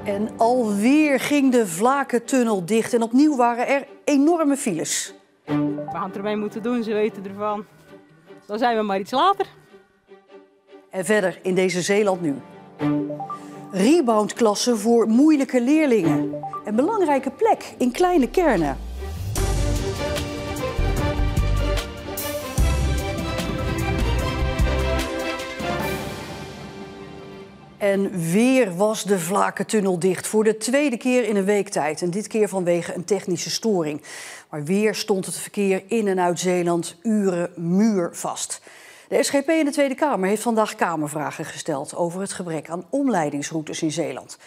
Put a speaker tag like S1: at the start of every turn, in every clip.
S1: En alweer ging de Vlakentunnel dicht en opnieuw waren er enorme files.
S2: We gaan het ermee moeten doen, ze weten ervan. Dan zijn we maar iets later.
S1: En verder in deze Zeeland nu. Reboundklassen voor moeilijke leerlingen. Een belangrijke plek in kleine kernen. En weer was de Vlakentunnel dicht voor de tweede keer in een week tijd. En dit keer vanwege een technische storing. Maar weer stond het verkeer in en uit Zeeland uren muurvast. De SGP in de Tweede Kamer heeft vandaag Kamervragen gesteld over het gebrek aan omleidingsroutes in Zeeland.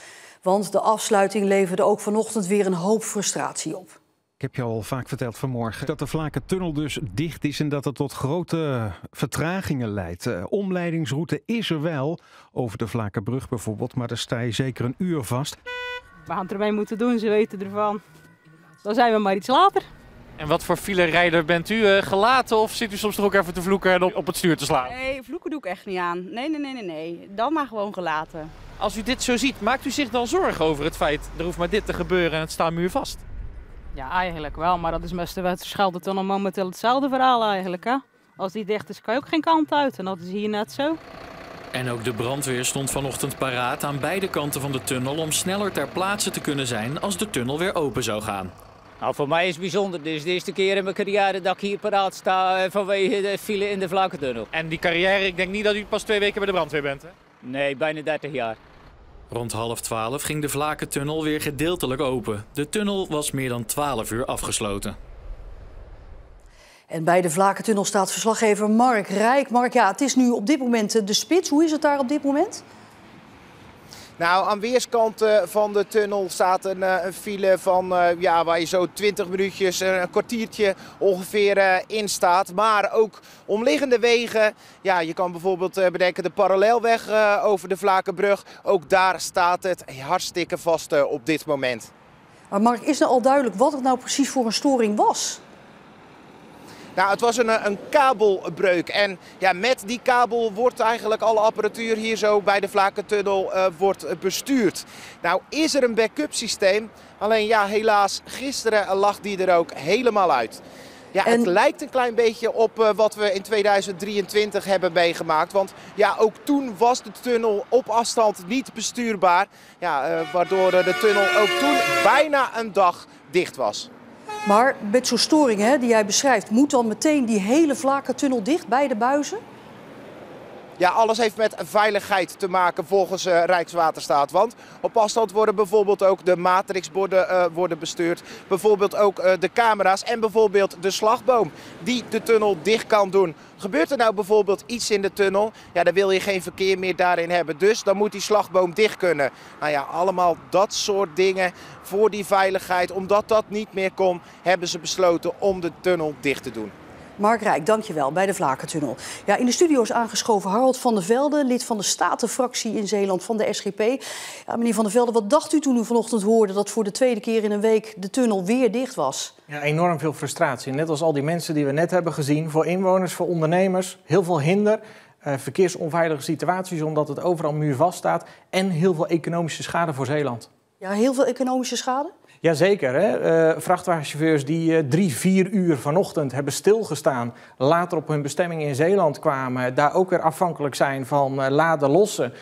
S1: Want de afsluiting leverde ook vanochtend weer een hoop frustratie op.
S3: Ik heb je al vaak verteld vanmorgen dat de Vlakentunnel dus dicht is en dat het tot grote vertragingen leidt. Omleidingsroute is er wel, over de Vlakenbrug bijvoorbeeld, maar daar sta je zeker een uur vast.
S2: We gaan het ermee moeten doen, ze weten ervan. Dan zijn we maar iets later.
S4: En wat voor filerijder bent u? Gelaten of zit u soms toch ook even te vloeken en op het stuur te slaan?
S5: Nee, vloeken doe ik echt niet aan. Nee. Dan maar gewoon gelaten.
S4: Als u dit zo ziet, maakt u zich dan zorgen over het feit, er hoeft maar dit te gebeuren en het staat muurvast?
S2: Ja, eigenlijk wel, maar dat is met de Scheldetunnel momenteel hetzelfde verhaal eigenlijk. Hè? Als die dicht is, kan je ook geen kant uit en dat is hier net zo.
S6: En ook de brandweer stond vanochtend paraat aan beide kanten van de tunnel om sneller ter plaatse te kunnen zijn als de tunnel weer open zou gaan.
S7: Nou, voor mij is het bijzonder. Dit is de eerste keer in mijn carrière dat ik hier paraat sta vanwege de file in de Vlakentunnel.
S4: En die carrière, ik denk niet dat u pas 2 weken bij de brandweer bent, hè?
S7: Nee, bijna 30 jaar.
S6: Rond 11:30 ging de Vlakentunnel weer gedeeltelijk open. De tunnel was meer dan 12 uur afgesloten.
S1: En bij de Vlakentunnel staat verslaggever Mark Rijk. Mark, ja, het is nu op dit moment de spits. Hoe is het daar op dit moment?
S8: Nou, aan weerskanten van de tunnel staat een file van waar je zo 20 minuutjes, een kwartiertje ongeveer in staat. Maar ook omliggende wegen. Ja, je kan bijvoorbeeld bedenken de parallelweg over de Vlakenbrug. Ook daar staat het hartstikke vast op dit moment.
S1: Maar Mark, is nou al duidelijk wat het nou precies voor een storing was?
S8: Nou, het was een kabelbreuk en ja, met die kabel wordt eigenlijk alle apparatuur hier zo bij de Vlakentunnel wordt bestuurd. Nou is er een backup systeem, alleen ja, helaas gisteren lag die er ook helemaal uit. Ja, het lijkt een klein beetje op wat we in 2023 hebben meegemaakt. Want ja, ook toen was de tunnel op afstand niet bestuurbaar. Ja, waardoor de tunnel ook toen bijna een dag dicht was.
S1: Maar met zo'n storing die jij beschrijft, moet dan meteen die hele Vlakentunnel dicht bij de buizen?
S8: Ja, alles heeft met veiligheid te maken volgens Rijkswaterstaat. Want op afstand worden bijvoorbeeld ook de matrixborden worden bestuurd. Bijvoorbeeld ook de camera's en bijvoorbeeld de slagboom die de tunnel dicht kan doen. Gebeurt er nou bijvoorbeeld iets in de tunnel, ja, dan wil je geen verkeer meer daarin hebben. Dus dan moet die slagboom dicht kunnen. Nou ja, allemaal dat soort dingen voor die veiligheid. Omdat dat niet meer kon, hebben ze besloten om de tunnel dicht te doen.
S1: Mark Rijk, dankjewel, bij de Vlakentunnel. Ja, in de studio is aangeschoven Harold van der Velde, lid van de Statenfractie in Zeeland van de SGP. Ja, meneer van der Velde, wat dacht u toen u vanochtend hoorde dat voor de tweede keer in een week de tunnel weer dicht was?
S9: Ja, enorm veel frustratie. Net als al die mensen die we net hebben gezien. Voor inwoners, voor ondernemers, heel veel hinder. Verkeersonveilige situaties omdat het overal muurvast staat. En heel veel economische schade voor Zeeland.
S1: Ja, heel veel economische schade?
S9: Jazeker. Vrachtwagenchauffeurs die 3-4 uur vanochtend hebben stilgestaan, later op hun bestemming in Zeeland kwamen, daar ook weer afhankelijk zijn van laden lossen.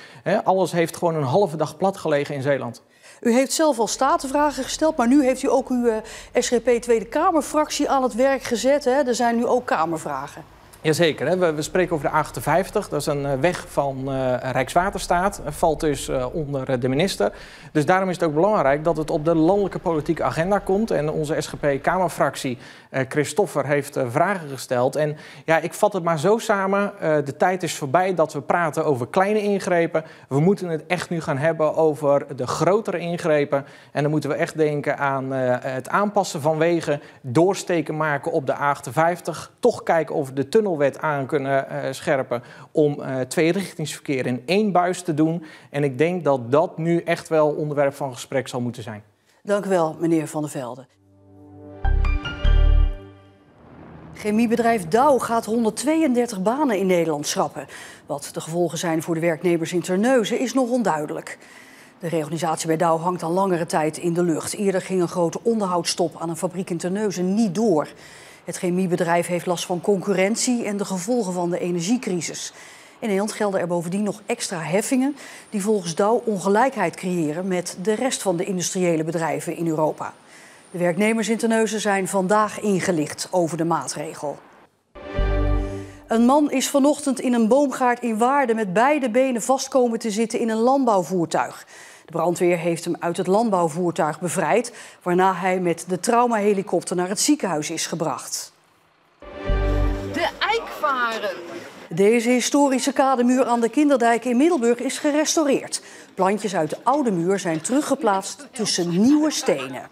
S9: Alles heeft gewoon een halve dag plat gelegen in Zeeland.
S1: U heeft zelf al statenvragen gesteld, maar nu heeft u ook uw SGP Tweede Kamerfractie aan het werk gezet. Er zijn nu ook Kamervragen.
S9: Jazeker, we spreken over de A58. Dat is een weg van Rijkswaterstaat. Valt dus onder de minister. Dus daarom is het ook belangrijk dat het op de landelijke politieke agenda komt. En onze SGP-Kamerfractie, Christoffer, heeft vragen gesteld. En ja, ik vat het maar zo samen. De tijd is voorbij dat we praten over kleine ingrepen. We moeten het echt nu gaan hebben over de grotere ingrepen. En dan moeten we echt denken aan het aanpassen van wegen. Doorsteken maken op de A58. Toch kijken of de tunnelwet aan kunnen scherpen om tweerichtingsverkeer in 1 buis te doen. En ik denk dat dat nu echt wel onderwerp van gesprek zal moeten zijn.
S1: Dank u wel, meneer Van der Velde. Chemiebedrijf Dow gaat 132 banen in Nederland schrappen. Wat de gevolgen zijn voor de werknemers in Terneuzen is nog onduidelijk. De reorganisatie bij Dow hangt al langere tijd in de lucht. Eerder ging een grote onderhoudsstop aan een fabriek in Terneuzen niet door. Het chemiebedrijf heeft last van concurrentie en de gevolgen van de energiecrisis. In Nederland gelden er bovendien nog extra heffingen die volgens Dow ongelijkheid creëren met de rest van de industriële bedrijven in Europa. De werknemers in Terneuzen zijn vandaag ingelicht over de maatregel. Een man is vanochtend in een boomgaard in Waarden met beide benen vast komen te zitten in een landbouwvoertuig. De brandweer heeft hem uit het landbouwvoertuig bevrijd, waarna hij met de traumahelikopter naar het ziekenhuis is gebracht.
S10: De Eikvaren.
S1: Deze historische kademuur aan de Kinderdijk in Middelburg is gerestaureerd. Plantjes uit de oude muur zijn teruggeplaatst tussen nieuwe stenen.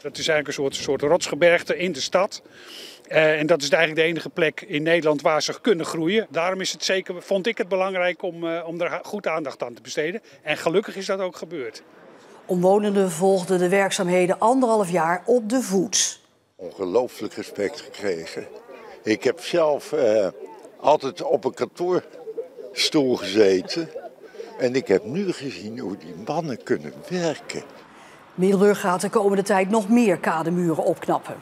S11: Dat is eigenlijk een soort rotsgebergte in de stad. En dat is eigenlijk de enige plek in Nederland waar ze kunnen groeien. Daarom is het zeker, vond ik het belangrijk om er goed aandacht aan te besteden. En gelukkig is dat ook gebeurd.
S1: Omwonenden volgden de werkzaamheden 1,5 jaar op de voet.
S12: Ongelooflijk respect gekregen. Ik heb zelf altijd op een kantoorstoel gezeten. En ik heb nu gezien hoe die mannen kunnen werken.
S1: Middelburg gaat de komende tijd nog meer kademuren opknappen.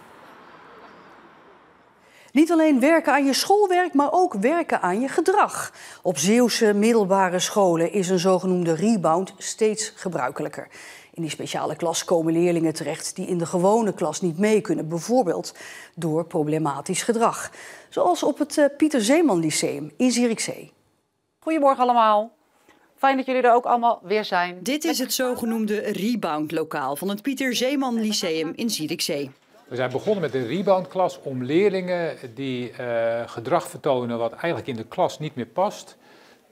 S1: Niet alleen werken aan je schoolwerk, maar ook werken aan je gedrag. Op Zeeuwse middelbare scholen is een zogenoemde rebound steeds gebruikelijker. In die speciale klas komen leerlingen terecht die in de gewone klas niet mee kunnen. Bijvoorbeeld door problematisch gedrag. Zoals op het Pieter Zeeman Lyceum in Zierikzee.
S13: Goedemorgen allemaal. Fijn dat jullie er ook allemaal weer zijn.
S14: Dit is het zogenoemde rebound-lokaal van het Pieter Zeeman Lyceum in Zierikzee.
S15: We zijn begonnen met een reboundklas om leerlingen die gedrag vertonen wat eigenlijk in de klas niet meer past,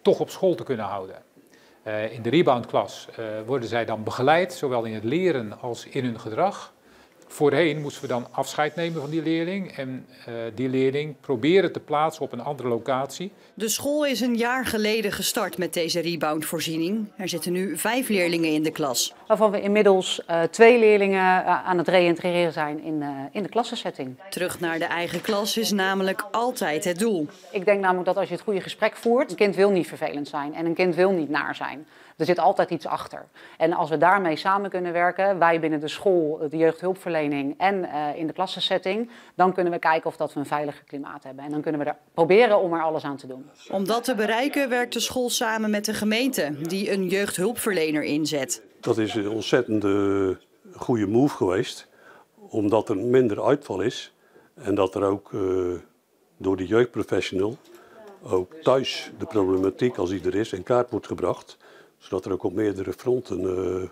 S15: toch op school te kunnen houden. In de reboundklas worden zij dan begeleid, zowel in het leren als in hun gedrag. Voorheen moesten we dan afscheid nemen van die leerling en die leerling proberen te plaatsen op een andere locatie.
S14: De school is een jaar geleden gestart met deze reboundvoorziening. Er zitten nu 5 leerlingen in de klas.
S13: Waarvan we inmiddels 2 leerlingen aan het reïntegreren zijn in de klassensetting.
S14: Terug naar de eigen klas is namelijk altijd het doel.
S13: Ik denk namelijk dat als je het goede gesprek voert, een kind wil niet vervelend zijn en een kind wil niet naar zijn. Er zit altijd iets achter. En als we daarmee samen kunnen werken, wij binnen de school, de jeugdhulpverlening en in de klassensetting, dan kunnen we kijken of dat we een veiliger klimaat hebben. En dan kunnen we er proberen om er alles aan te doen.
S14: Om dat te bereiken werkt de school samen met de gemeente, die een jeugdhulpverlener inzet.
S16: Dat is een ontzettende goede move geweest, omdat er minder uitval is. En dat er ook door de jeugdprofessional ook thuis de problematiek, als die er is, in kaart wordt gebracht. Zodat er ook op meerdere fronten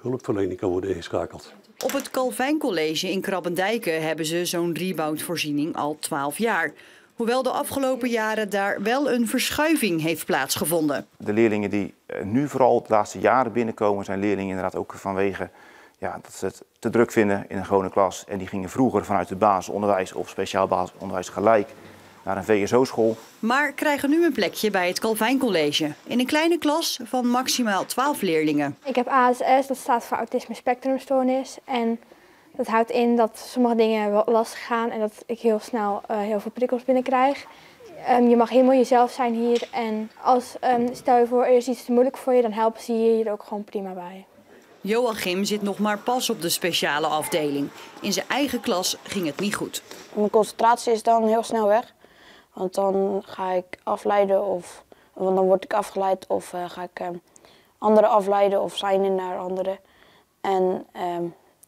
S16: hulpverlening kan worden ingeschakeld.
S14: Op het Calvijn College in Krabbendijken hebben ze zo'n reboundvoorziening al 12 jaar. Hoewel de afgelopen jaren daar wel een verschuiving heeft plaatsgevonden.
S17: De leerlingen die nu vooral de laatste jaren binnenkomen zijn leerlingen inderdaad ook vanwege dat ze het te druk vinden in een gewone klas. En die gingen vroeger vanuit het basisonderwijs of speciaal basisonderwijs gelijk naar een VSO-school.
S14: Maar krijgen nu een plekje bij het Calvijn College. In een kleine klas van maximaal 12 leerlingen.
S18: Ik heb ASS, dat staat voor autisme spectrumstoornis. En dat houdt in dat sommige dingen lastig gaan en dat ik heel snel heel veel prikkels binnenkrijg. Je mag helemaal jezelf zijn hier. En stel je voor, er is iets te moeilijk voor je, dan helpen ze je hier ook gewoon prima bij.
S14: Joachim zit nog maar pas op de speciale afdeling. In zijn eigen klas ging het niet goed.
S19: Mijn concentratie is dan heel snel weg. Want dan ga ik afleiden dan word ik afgeleid of ga ik anderen afleiden of zijn naar anderen. En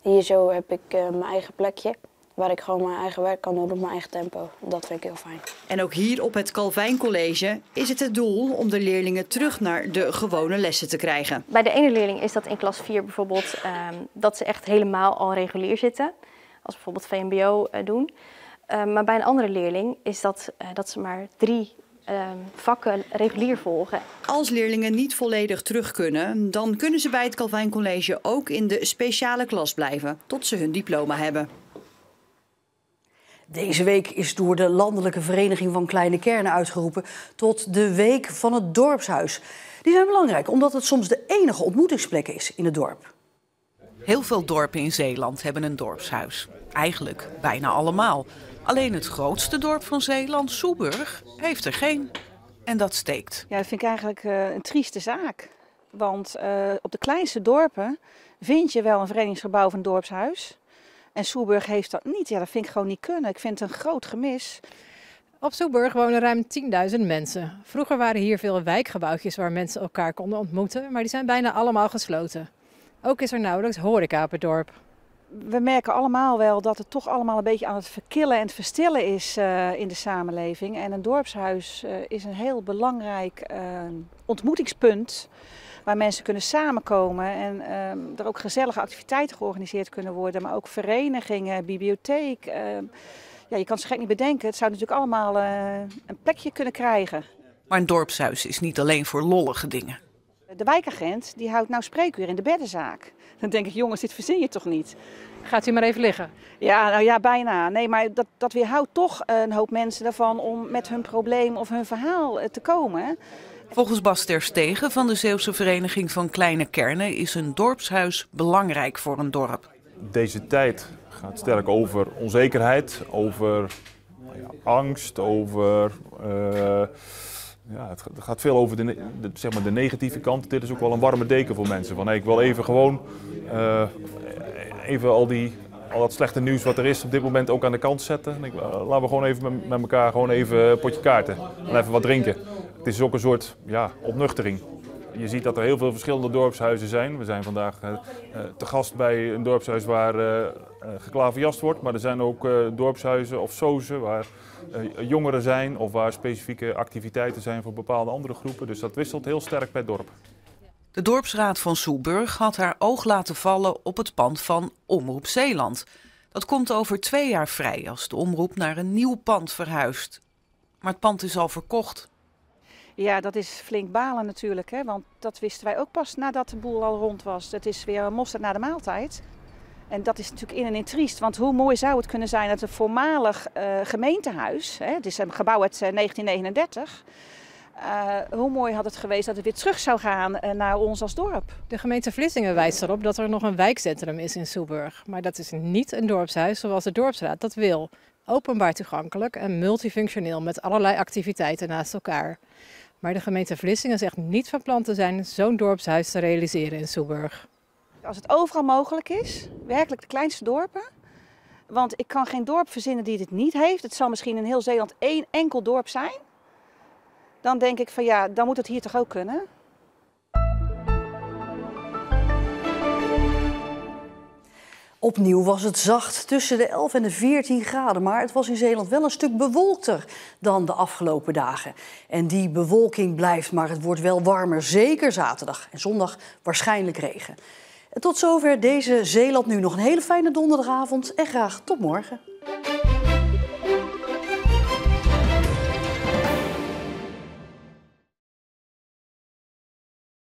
S19: hier zo heb ik mijn eigen plekje waar ik gewoon mijn eigen werk kan doen op mijn eigen tempo. Dat vind ik heel fijn.
S14: En ook hier op het Calvijn College is het doel om de leerlingen terug naar de gewone lessen te krijgen.
S20: Bij de ene leerling is dat in klas 4 bijvoorbeeld dat ze echt helemaal al regulier zitten. Als bijvoorbeeld VMBO doen. Maar bij een andere leerling is dat ze maar 3 vakken regulier volgen.
S14: Als leerlingen niet volledig terug kunnen, dan kunnen ze bij het Calvijn College ook in de speciale klas blijven, tot ze hun diploma hebben.
S1: Deze week is door de Landelijke Vereniging van Kleine Kernen uitgeroepen tot de Week van het Dorpshuis. Die zijn belangrijk omdat het soms de enige ontmoetingsplek is in het dorp.
S21: Heel veel dorpen in Zeeland hebben een dorpshuis. Eigenlijk bijna allemaal. Alleen het grootste dorp van Zeeland, Soeburg, heeft er geen. En dat steekt.
S5: Ja, dat vind ik eigenlijk een trieste zaak.
S3: Want op de kleinste dorpen vind je wel een verenigingsgebouw of een dorpshuis. En Soeburg heeft dat niet. Ja, dat vind ik gewoon niet kunnen. Ik vind het een groot gemis.
S22: Op Soeburg wonen ruim 10.000 mensen. Vroeger waren hier veel wijkgebouwtjes waar mensen elkaar konden ontmoeten, maar die zijn bijna allemaal gesloten. Ook is er nauwelijks horeca op het dorp.
S3: We merken allemaal wel dat het toch allemaal een beetje aan het verkillen en het verstillen is in de samenleving. En een dorpshuis is een heel belangrijk ontmoetingspunt waar mensen kunnen samenkomen en er ook gezellige activiteiten georganiseerd kunnen worden, maar ook verenigingen, bibliotheek. Ja, je kan het gek niet bedenken, het zou natuurlijk allemaal een plekje kunnen krijgen.
S21: Maar een dorpshuis is niet alleen voor lollige dingen.
S3: De wijkagent die houdt nou spreekuur in de beddenzaak. Dan denk ik, jongens, dit verzin je toch niet?
S22: Gaat u maar even liggen?
S3: Ja, nou ja, bijna. Nee, maar dat weerhoudt toch een hoop mensen ervan om met hun probleem of hun verhaal te komen.
S21: Volgens Bas ter Stegen van de Zeeuwse Vereniging van Kleine Kernen is een dorpshuis belangrijk voor een dorp.
S23: Deze tijd gaat sterk over onzekerheid, over angst, over... Ja, het gaat veel over de negatieve kant. Dit is ook wel een warme deken voor mensen. Van, hey, ik wil even gewoon even al dat slechte nieuws wat er is op dit moment ook aan de kant zetten. Laten we gewoon even met elkaar gewoon even een potje kaarten en even wat drinken. Het is ook een soort opnuchtering. Je ziet dat er heel veel verschillende dorpshuizen zijn. We zijn vandaag te gast bij een dorpshuis waar geklaverjast wordt. Maar er zijn ook dorpshuizen of sozen waar jongeren zijn of waar specifieke activiteiten zijn voor bepaalde andere groepen. Dus dat wisselt heel sterk per dorp.
S21: De dorpsraad van Soeburg had haar oog laten vallen op het pand van Omroep Zeeland. Dat komt over 2 jaar vrij als de omroep naar een nieuw pand verhuist. Maar het pand is al verkocht.
S3: Ja, dat is flink balen natuurlijk, hè? Want dat wisten wij ook pas nadat de boel al rond was. Het is weer mosterd na de maaltijd. En dat is natuurlijk in en in triest, want hoe mooi zou het kunnen zijn dat een voormalig gemeentehuis, hè, het is een gebouw uit 1939, hoe mooi had het geweest dat het weer terug zou gaan naar ons als dorp.
S22: De gemeente Vlissingen wijst erop dat er nog een wijkcentrum is in Soeburg. Maar dat is niet een dorpshuis zoals de dorpsraad dat wil. Openbaar toegankelijk en multifunctioneel met allerlei activiteiten naast elkaar. Maar de gemeente Vlissingen zegt niet van plan te zijn zo'n dorpshuis te realiseren in Soeburg.
S3: Als het overal mogelijk is, werkelijk de kleinste dorpen. Want ik kan geen dorp verzinnen die dit niet heeft. Het zal misschien in heel Zeeland 1 enkel dorp zijn. Dan denk ik van ja, dan moet het hier toch ook kunnen.
S1: Opnieuw was het zacht, tussen de 11 en de 14 graden. Maar het was in Zeeland wel een stuk bewolkter dan de afgelopen dagen. En die bewolking blijft, maar het wordt wel warmer. Zeker zaterdag en zondag waarschijnlijk regen. En tot zover deze Zeeland Nu. Nog een hele fijne donderdagavond en graag tot morgen.